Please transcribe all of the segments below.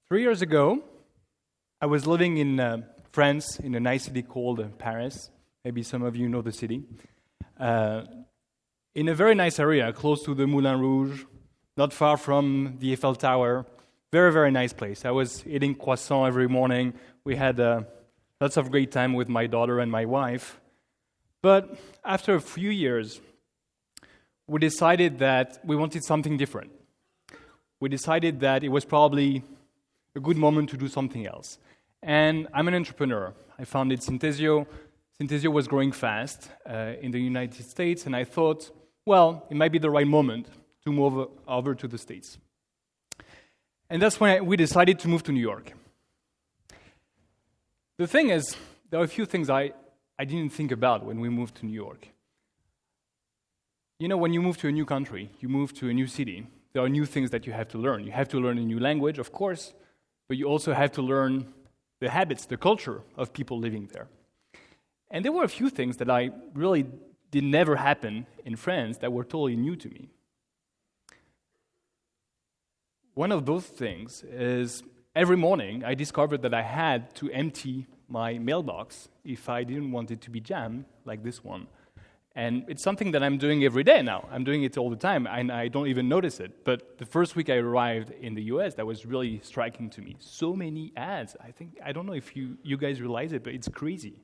3 years ago, I was living in France, in a nice city called Paris. Maybe some of you know the city. In a very nice area, close to the Moulin Rouge, not far from the Eiffel Tower. Very, very nice place. I was eating croissant every morning. We had lots of great time with my daughter and my wife. But after a few years, we decided that we wanted something different. We decided that it was probably a good moment to do something else. And I'm an entrepreneur. I founded Synthesio. Synthesio was growing fast in the United States, and I thought, well, it might be the right moment to move over to the States. And that's when we decided to move to New York. The thing is, there are a few things I didn't think about when we moved to New York. You know, when you move to a new country, you move to a new city, there are new things that you have to learn. You have to learn a new language, of course, but you also have to learn the habits, the culture of people living there. And there were a few things that I really did never happen in France that were totally new to me. One of those things is every morning I discovered that I had to empty my mailbox if I didn't want it to be jammed, like this one. And it's something that I'm doing every day now. I'm doing it all the time, and I don't even notice it. But the first week I arrived in the US, that was really striking to me. So many ads. I don't know if you guys realize it, but it's crazy.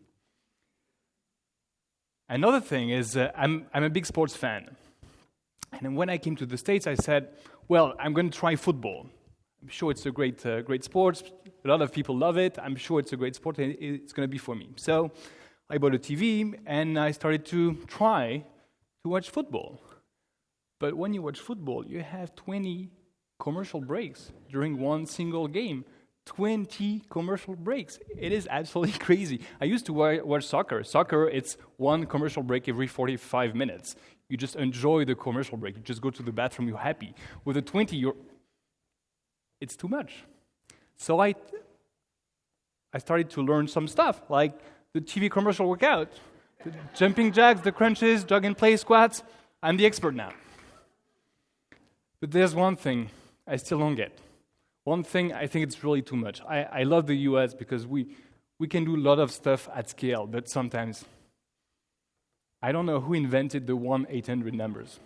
Another thing is I'm a big sports fan. And when I came to the States, I said, well, I'm going to try football. I'm sure it's a great sport. A lot of people love it. I'm sure it's a great sport, and it's going to be for me. So I bought a TV, and I started to try to watch football. But when you watch football, you have 20 commercial breaks during one single game. 20 commercial breaks. It is absolutely crazy. I used to watch soccer. Soccer, it's one commercial break every 45 minutes. You just enjoy the commercial break. You just go to the bathroom, you're happy. With the 20, it's too much. So I started to learn some stuff, like the TV commercial workout, the jumping jacks, the crunches, jog and play squats. I'm the expert now. But there's one thing I still don't get. One thing, I think it's really too much. I love the US because we can do a lot of stuff at scale, but sometimes I don't know who invented the 1-800 numbers.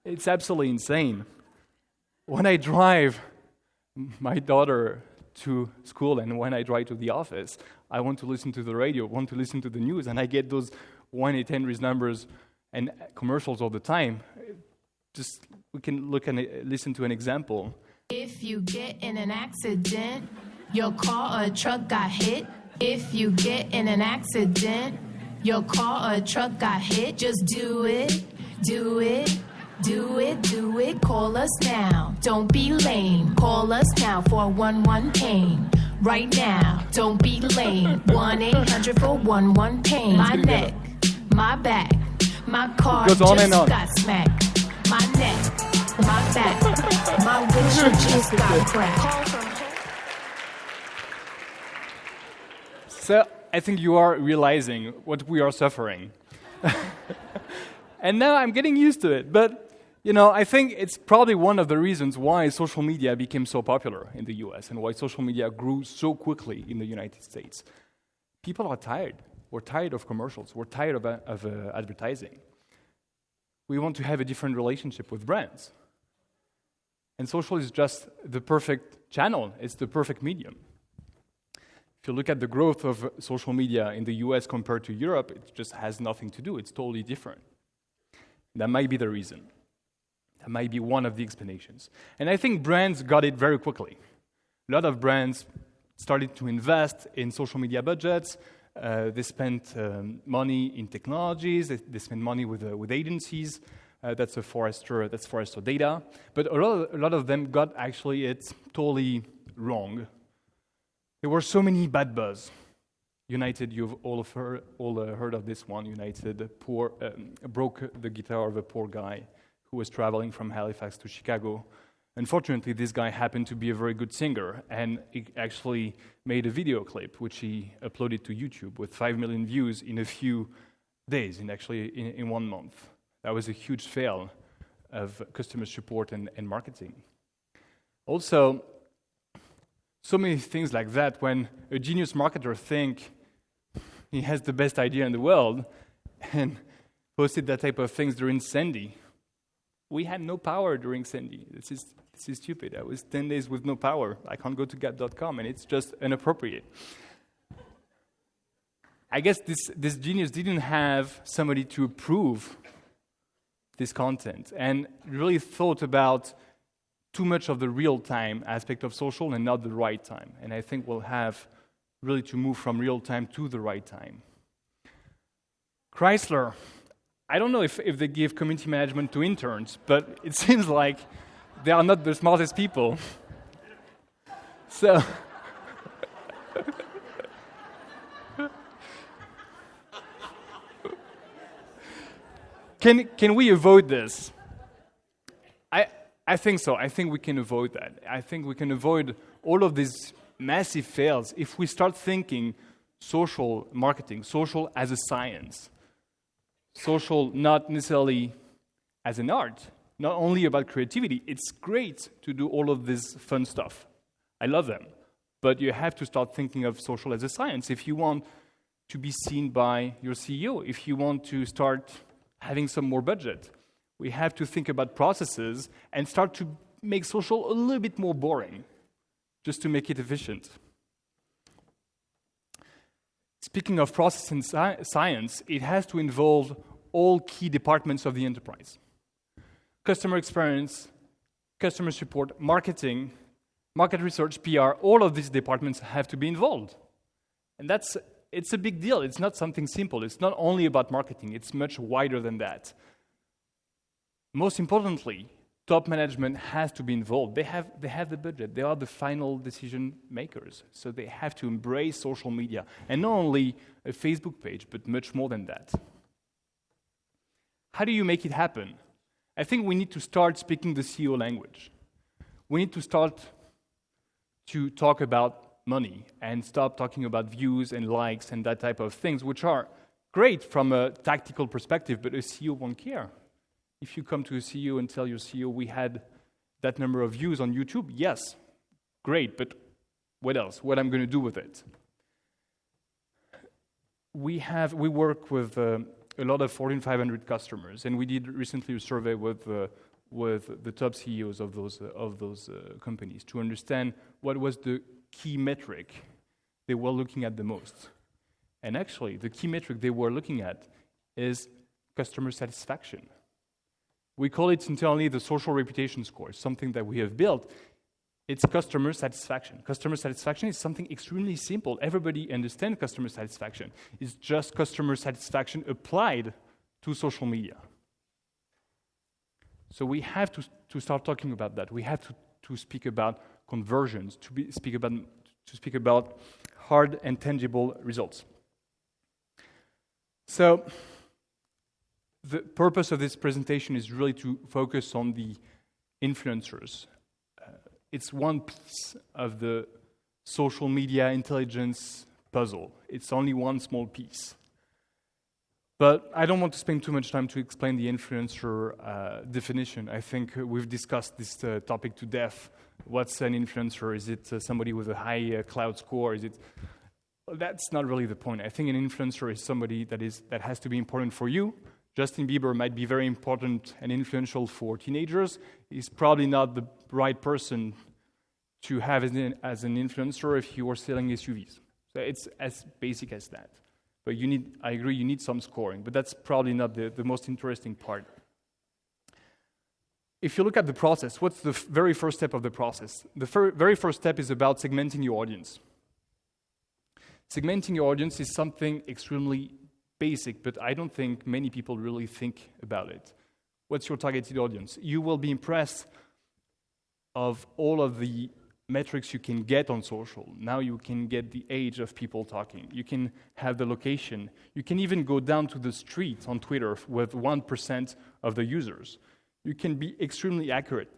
It's absolutely insane. When I drive my daughter to school and when I drive to the office, I want to listen to the radio, want to listen to the news, and I get those 1-800 numbers and commercials all the time. Just, we can look and listen to an example. If you get in an accident, your car or a truck got hit. If you get in an accident, your car or a truck got hit. Just do it, do it, do it, do it. Call us now. Don't be lame. Call us now for 1-1 pain. Right now, don't be lame. 1-800 for 1-1 pain. My neck, my back, my car just got smacked. My neck, my back, my windshield just got cracked. So I think you are realizing what we are suffering. And now I'm getting used to it. But, you know, I think it's probably one of the reasons why social media became so popular in the US and why social media grew so quickly in the United States. People are tired. We're tired of commercials. We're tired of advertising. We want to have a different relationship with brands. And social is just the perfect channel. It's the perfect medium. If you look at the growth of social media in the US compared to Europe, it just has nothing to do. It's totally different. That might be the reason. That might be one of the explanations. And I think brands got it very quickly. A lot of brands started to invest in social media budgets. They spent money in technologies. They spent money with agencies. That's Forrester data. But a lot of them got actually it totally wrong. There were so many bad buzz. United, you've all heard of this one. United broke the guitar of a poor guy who was traveling from Halifax to Chicago. Unfortunately, this guy happened to be a very good singer, and he actually made a video clip, which he uploaded to YouTube with 5 million views in a few days, in 1 month. That was a huge fail of customer support and marketing. Also, so many things like that. When a genius marketer thinks he has the best idea in the world and posted that type of things during Sandy. We had no power during Sandy. This is stupid. I was 10 days with no power. I can't go to gap.com, and it's just inappropriate. I guess this genius didn't have somebody to approve this content and really thought about too much of the real-time aspect of social and not the right time. And I think we'll have really to move from real-time to the right time. Chrysler, I don't know if they give community management to interns, but it seems like they are not the smartest people. So, can we avoid this? I think so. I think we can avoid that. I think we can avoid all of these massive fails if we start thinking social marketing, social as a science. Social not necessarily as an art, not only about creativity. It's great to do all of this fun stuff. I love them. But you have to start thinking of social as a science. If you want to be seen by your CEO, if you want to start having some more budget, we have to think about processes and start to make social a little bit more boring, just to make it efficient. Speaking of process and science, it has to involve all key departments of the enterprise. Customer experience, customer support, marketing, market research, PR, all of these departments have to be involved. And it's a big deal. It's not something simple. It's not only about marketing. It's much wider than that. Most importantly, top management has to be involved. They have the budget. They are the final decision makers. So they have to embrace social media. And not only a Facebook page, but much more than that. How do you make it happen? I think we need to start speaking the CEO language. We need to start to talk about money and stop talking about views and likes and that type of things, which are great from a tactical perspective, but a CEO won't care. If you come to a CEO and tell your CEO, we had that number of views on YouTube, yes, great, but what else? What I'm going to do with it? We work with a lot of Fortune 500 customers, and we did recently a survey with the top CEOs of those companies to understand what was the key metric they were looking at the most. And actually, the key metric they were looking at is customer satisfaction. We call it internally the social reputation score, something that we have built. It's customer satisfaction. Customer satisfaction is something extremely simple. Everybody understands customer satisfaction. It's just customer satisfaction applied to social media. So we have to start talking about that. We have to speak about conversions, to speak about hard and tangible results. So the purpose of this presentation is really to focus on the influencers. It's one piece of the social media intelligence puzzle. It's only one small piece. But I don't want to spend too much time to explain the influencer definition. I think we've discussed this topic to death. What's an influencer? Is it somebody with a high cloud score? That's not really the point. I think an influencer is somebody that has to be important for you. Justin Bieber might be very important and influential for teenagers. He's probably not the right person to have as an influencer if you are selling SUVs. So it's as basic as that. But I agree, you need some scoring, but that's probably not the most interesting part. If you look at the process, what's the very first step of the process? The very first step is about segmenting your audience. Segmenting your audience is something extremely basic, but I don't think many people really think about it. What's your targeted audience? You will be impressed of all of the metrics you can get on social. Now you can get the age of people talking. You can have the location. You can even go down to the street on Twitter with 1% of the users. You can be extremely accurate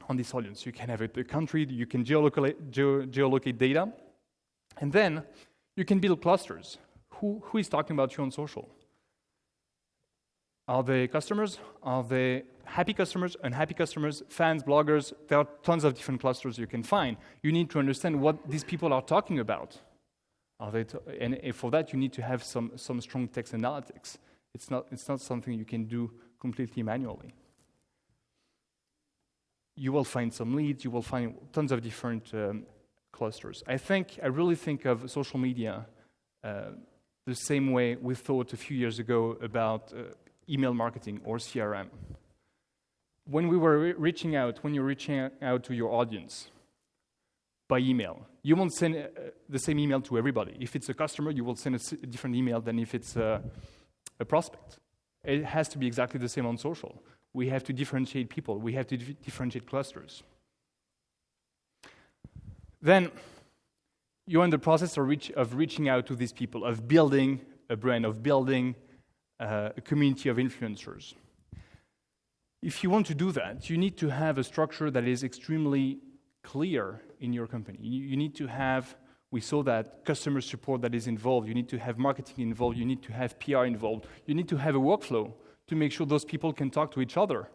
on this audience. You can have the country, you can geolocate data, and then you can build clusters. Who is talking about you on social? Are they customers? Are they happy customers, unhappy customers, fans, bloggers? There are tons of different clusters you can find. You need to understand what these people are talking about. And for that, you need to have some strong text analytics. It's not something you can do completely manually. You will find some leads. You will find tons of different clusters. I really think of social media the same way we thought a few years ago about email marketing or CRM. When you're reaching out to your audience by email, you won't send the same email to everybody. If it's a customer, you will send a different email than if it's a prospect. It has to be exactly the same on social. We have to differentiate people. We have to differentiate clusters. Then you're in the process of reaching out to these people, of building a brand, of building a community of influencers. If you want to do that, you need to have a structure that is extremely clear in your company. You need to have, we saw that, customer support that is involved. You need to have marketing involved. You need to have PR involved. You need to have a workflow to make sure those people can talk to each other.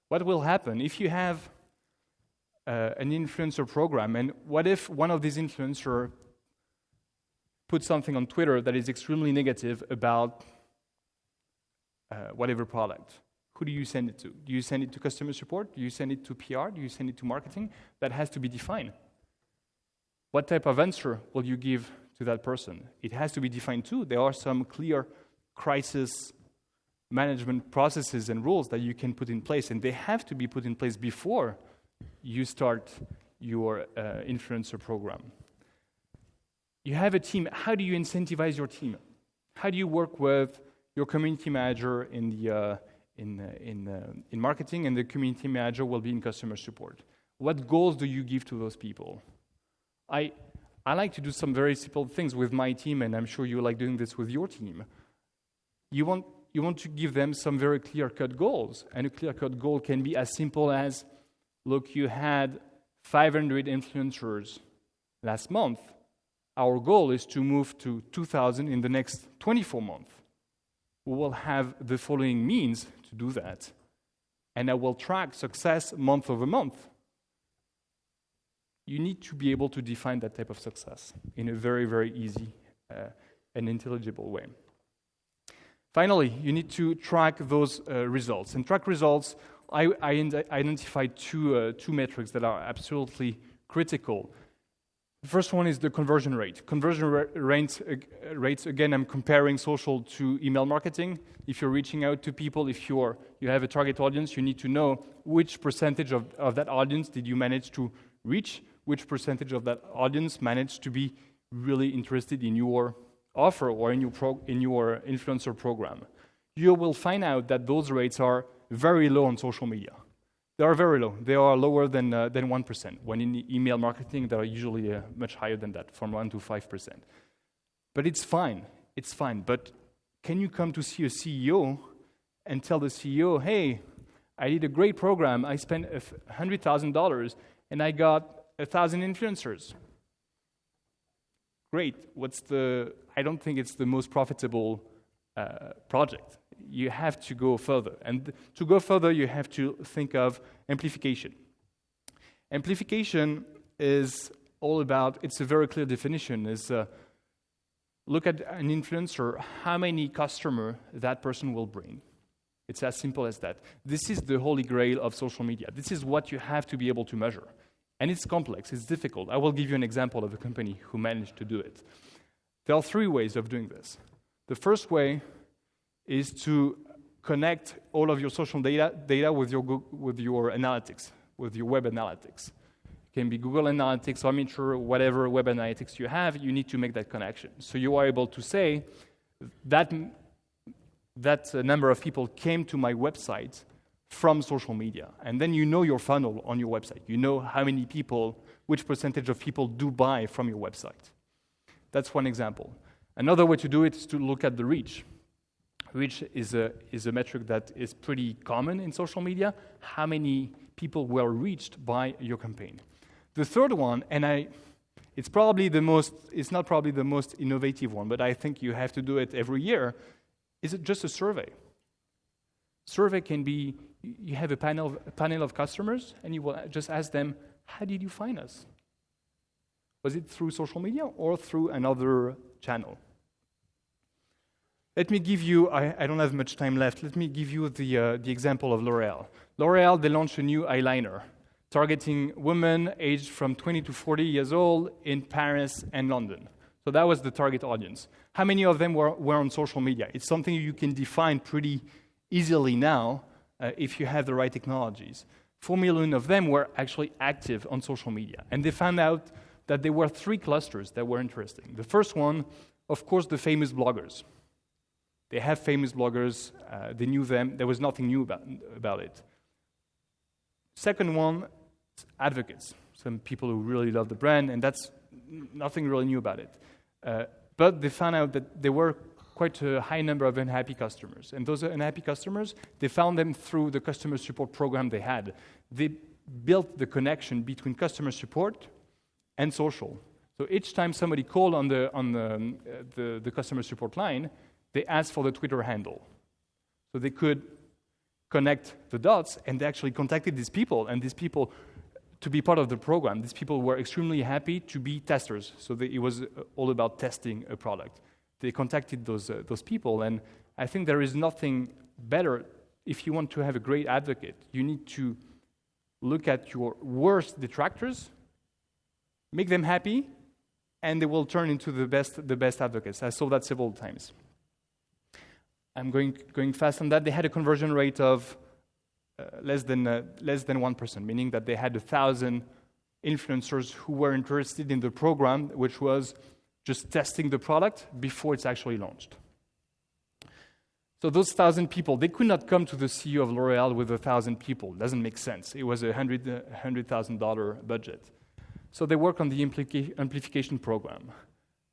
What will happen if you have an influencer program, and what if one of these influencers puts something on Twitter that is extremely negative about whatever product? Who do you send it to? Do you send it to customer support? Do you send it to PR? Do you send it to marketing? That has to be defined. What type of answer will you give to that person? It has to be defined too. There are some clear crisis management processes and rules that you can put in place, and they have to be put in place before you start your influencer program. You have a team. How do you incentivize your team? How do you work with your community manager in marketing, and the community manager will be in customer support? What goals do you give to those people? I like to do some very simple things with my team, and I'm sure you like doing this with your team. You want to give them some very clear-cut goals, and a clear-cut goal can be as simple as, look, you had 500 influencers last month. Our goal is to move to 2,000 in the next 24 months. We will have the following means to do that, and I will track success month over month. You need to be able to define that type of success in a very, very easy and intelligible way. Finally, you need to track those results. And track results, I identified two metrics that are absolutely critical. The first one is the conversion rate. Conversion rates, again, I'm comparing social to email marketing. If you're reaching out to people, if you have a target audience, you need to know which percentage of that audience did you manage to reach, which percentage of that audience managed to be really interested in your offer or in your influencer program. You will find out that those rates are very low on social media. They are very low. They are lower than 1%. When in email marketing, they are usually much higher than that, from 1 to 5%. But it's fine. It's fine. But can you come to see a CEO and tell the CEO, hey, I did a great program. I spent $100,000 and I got 1,000 influencers. Great. I don't think it's the most profitable project. You have to go further. And to go further, you have to think of amplification. Amplification is all about, it's a very clear definition, is look at an influencer, how many customers that person will bring. It's as simple as that. This is the holy grail of social media. This is what you have to be able to measure. And it's complex, it's difficult. I will give you an example of a company who managed to do it. There are 3 ways of doing this. The first way is to connect all of your social data with your analytics, with your web analytics. It can be Google Analytics, Omniture, whatever web analytics you have, you need to make that connection. So you are able to say that number of people came to my website from social media. And then you know your funnel on your website. You know how many people, which percentage of people do buy from your website. That's one example. Another way to do it is to look at the reach. Reach is a metric that is pretty common in social media. How many people were reached by your campaign? The third one, and it's not probably the most innovative one, but I think you have to do it every year, is just a survey. Survey can be, you have a panel of customers, and you will just ask them, how did you find us? Was it through social media or through another channel? Let me give you, I don't have much time left, let me give you the example of L'Oreal. L'Oreal, they launched a new eyeliner targeting women aged from 20 to 40 years old in Paris and London. So that was the target audience. How many of them were on social media? It's something you can define pretty easily now if you have the right technologies. 4 million of them were actually active on social media. And they found out that there were 3 clusters that were interesting. The first one, of course, the famous bloggers. They have famous bloggers, they knew them, there was nothing new about it. Second one, advocates. Some people who really love the brand, and that's nothing really new about it. But they found out that there were quite a high number of unhappy customers. And those unhappy customers, they found them through the customer support program they had. They built the connection between customer support and social. So each time somebody called on the customer support line, they asked for the Twitter handle. So they could connect the dots, and they actually contacted these people, and these people, to be part of the program, these people were extremely happy to be testers. So it was all about testing a product. They contacted those people, and I think there is nothing better. If you want to have a great advocate, you need to look at your worst detractors, make them happy, and they will turn into the best advocates. I saw that several times. I'm going fast on that. They had a conversion rate of less than 1%, meaning that they had 1,000 influencers who were interested in the program, which was just testing the product before it's actually launched. So those 1,000 people, they could not come to the CEO of L'Oreal with 1,000 people. It doesn't make sense. It was a $100,000 budget. So they work on the amplification program.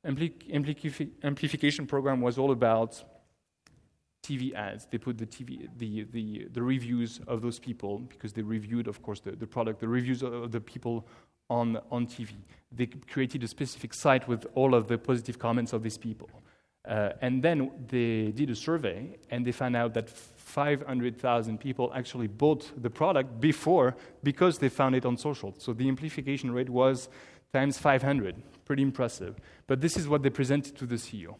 Amplification program was all about TV ads. They put the reviews of those people, because they reviewed, of course, the product, the reviews of the people on TV. They created a specific site with all of the positive comments of these people. And then they did a survey, and they found out that 500,000 people actually bought the product because they found it on social. So the amplification rate was times 500. Pretty impressive. But this is what they presented to the CEO.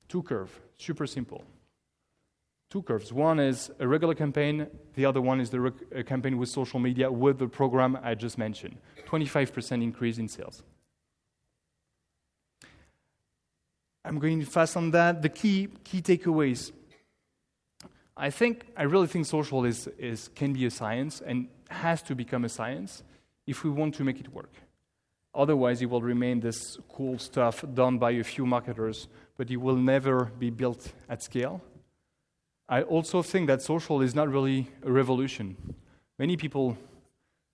2 curves, super simple. 2 curves. One is a regular campaign. The other one is a campaign with social media with the program I just mentioned. 25% increase in sales. I'm going fast on that. The key takeaways. I really think social can be a science and has to become a science if we want to make it work. Otherwise, it will remain this cool stuff done by a few marketers, but it will never be built at scale. I also think that social is not really a revolution. Many people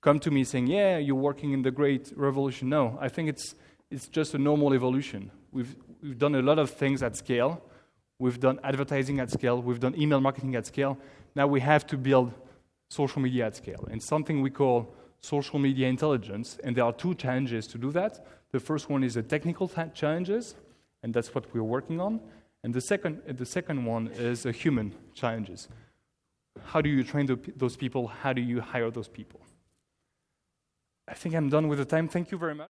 come to me saying, yeah, you're working in the great revolution. No, I think it's just a normal evolution. We've done a lot of things at scale. We've done advertising at scale. We've done email marketing at scale. Now we have to build social media at scale, and something we call social media intelligence. And there are 2 challenges to do that. The first one is the technical challenges, and that's what we're working on. And the second one is human challenges. How do you train those people? How do you hire those people? I think I'm done with the time. Thank you very much.